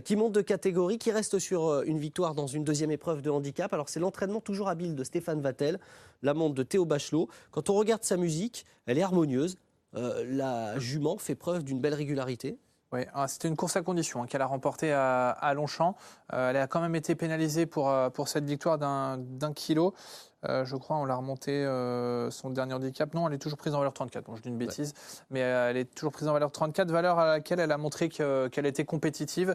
Qui monte de catégorie, qui reste sur une victoire dans une deuxième épreuve de handicap. Alors c'est l'entraînement toujours habile de Stéphane Vattel, la monte de Théo Bachelot. Quand on regarde sa musique, elle est harmonieuse. La jument fait preuve d'une belle régularité. Oui, c'était une course à condition qu'elle a remportée à Longchamp. Elle a quand même été pénalisée pour cette victoire d'un kilo. Je crois on l'a remonté son dernier handicap. Non, elle est toujours prise en valeur 34. Bon, je dis une bêtise, mais elle est toujours prise en valeur 34, valeur à laquelle elle a montré qu'elle était compétitive.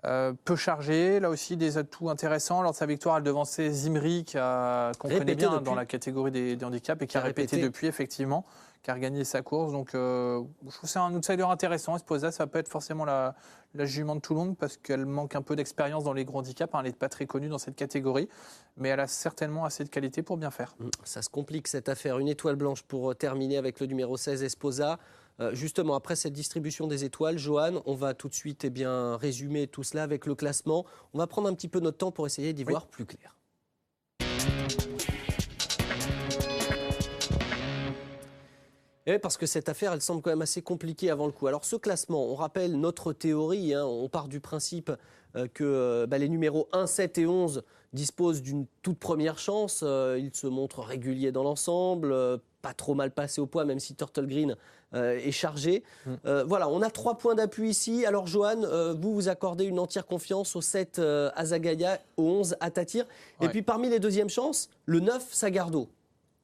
Peu chargée, là aussi des atouts intéressants. Lors de sa victoire, elle devançait Zimri, qu'on connaît bien dans la catégorie des handicaps et qui a répété depuis, effectivement, qui a regagné sa course. Donc, je trouve que c'est un outsider intéressant. Esposa, ça va pas être forcément la jument de Toulon parce qu'elle manque un peu d'expérience dans les gros handicaps. Elle n'est pas très connue dans cette catégorie, mais elle a certainement assez de qualité pour bien faire. Ça se complique cette affaire. Une étoile blanche pour terminer avec le numéro 16, Esposa. Justement, après cette distribution des étoiles, Johan, on va tout de suite résumer tout cela avec le classement. On va prendre un petit peu notre temps pour essayer d'y voir plus clair. Et oui, parce que cette affaire, elle semble quand même assez compliquée avant le coup. Alors ce classement, on rappelle notre théorie, on part du principe que les numéros 1, 7 et 11 disposent d'une toute première chance. Ils se montrent réguliers dans l'ensemble, pas trop mal passés au poids, même si Turtle Green est chargé. Voilà, on a 3 points d'appui ici. Alors Johan, vous accordez une entière confiance au 7 Azagaya, au 11 Atatir. Et puis parmi les deuxièmes chances, le 9 Sagardo.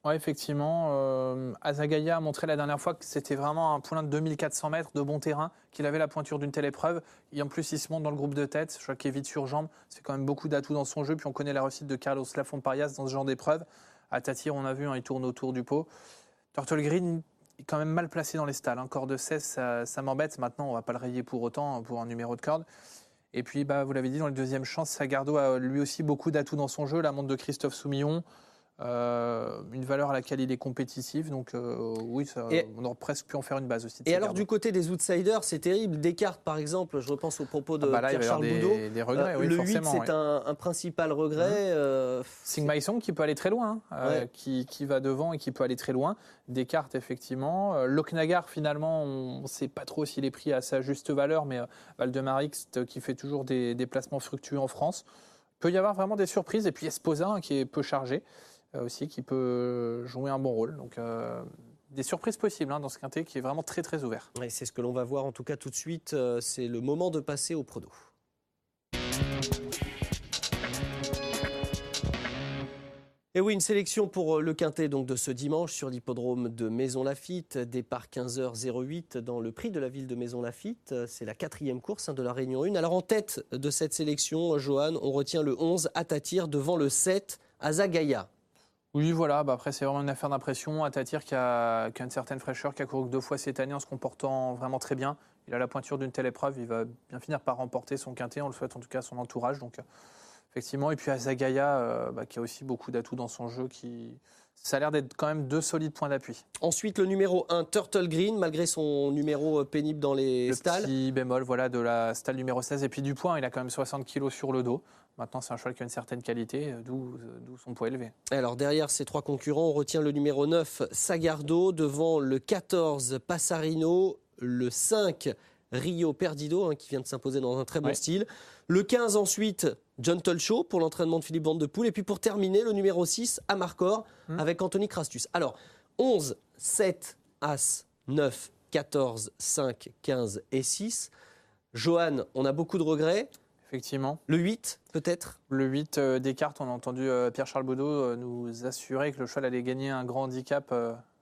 Oui, effectivement. Azagaya a montré la dernière fois que c'était vraiment un poulain de 2400 mètres de bon terrain, qu'il avait la pointure d'une telle épreuve. Et en plus, il se monte dans le groupe de tête. Je crois qu'il est vite sur jambes. C'est quand même beaucoup d'atouts dans son jeu. Puis on connaît la réussite de Carlos Lafont-Parias dans ce genre d'épreuve. À Tatir, on a vu, il tourne autour du pot. Turtle Green est quand même mal placé dans les stalles. Corps de 16, ça m'embête. Maintenant, on ne va pas le rayer pour autant, pour un numéro de corde. Et puis, vous l'avez dit, dans les deuxièmes chances, Sagardo a lui aussi beaucoup d'atouts dans son jeu. La montre de Christophe Soumillon. Une valeur à laquelle il est compétitif, donc oui, on aurait presque pu en faire une base aussi. Et alors du côté des outsiders, c'est terrible. Descartes, par exemple, je repense aux propos de Pierre-Charles Boudot. Des regrets, oui, le forcément, 8, c'est un principal regret. Sing My Song qui peut aller très loin, qui va devant et qui peut aller très loin. Descartes, effectivement. Loknagar, finalement, on ne sait pas trop s'il est pris à sa juste valeur, mais Valdemarix qui fait toujours des placements fructueux en France. Il peut y avoir vraiment des surprises. Et puis Esposa, qui est peu chargé. Aussi qui peut jouer un bon rôle. Donc des surprises possibles dans ce quintet qui est vraiment très très ouvert. Et c'est ce que l'on va voir en tout cas tout de suite. C'est le moment de passer au prono. Et oui, une sélection pour le quintet donc, de ce dimanche sur l'hippodrome de Maisons-Laffitte. Départ 15h08 dans le prix de la ville de Maisons-Laffitte. C'est la 4e course de la Réunion 1. Alors en tête de cette sélection, Johan, on retient le 11 Atatir devant le 7 Azagaya. Oui, voilà. Après, c'est vraiment une affaire d'impression. Atatir qui a une certaine fraîcheur, qui a couru que 2 fois cette année en se comportant vraiment très bien. Il a la pointure d'une telle épreuve. Il va bien finir par remporter son quintet. On le souhaite en tout cas à son entourage. Donc, effectivement. Et puis Azagaya, qui a aussi beaucoup d'atouts dans son jeu. Ça a l'air d'être quand même 2 solides points d'appui. Ensuite, le numéro 1, Turtle Green, malgré son numéro pénible dans les stalles. Le petit bémol de la stalle numéro 16. Et puis du poids, il a quand même 60 kg sur le dos. Maintenant, c'est un cheval qui a une certaine qualité, d'où son poids élevé. Alors derrière ces 3 concurrents, on retient le numéro 9, Sagardo, devant le 14, Passarino, le 5, Rio Perdido, qui vient de s'imposer dans un très bon style. Le 15 ensuite, Gentle Show pour l'entraînement de Philippe Van de Poel. Et puis pour terminer, le numéro 6, Amarcor, avec Anthony Crastus. Alors, 11, 7, As, 9, 14, 5, 15 et 6. Johan, on a beaucoup de regrets. Effectivement. Le 8, peut-être. Le 8, Descartes, on a entendu Pierre-Charles Boudot nous assurer que le cheval allait gagner un grand handicap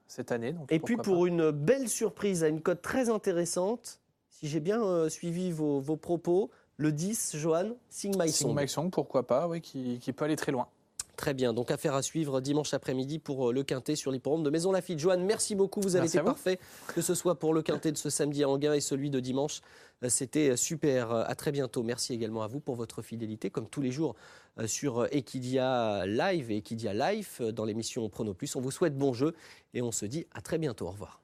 cette année. Donc et puis pour une belle surprise, à une cote très intéressante, si j'ai bien suivi vos propos, le 10, Johan, Sing My Song. Sing My Song, pourquoi pas, qui peut aller très loin. Très bien, donc affaire à suivre dimanche après-midi pour le quintet sur l'hippodrome de Maisons-Laffitte. Johan, merci beaucoup, vous avez été parfait, que ce soit pour le quintet de ce samedi à Enghien et celui de dimanche. C'était super, à très bientôt. Merci également à vous pour votre fidélité, comme tous les jours sur Equidia Live et Equidia Life dans l'émission Prono Plus. On vous souhaite bon jeu et on se dit à très bientôt, au revoir.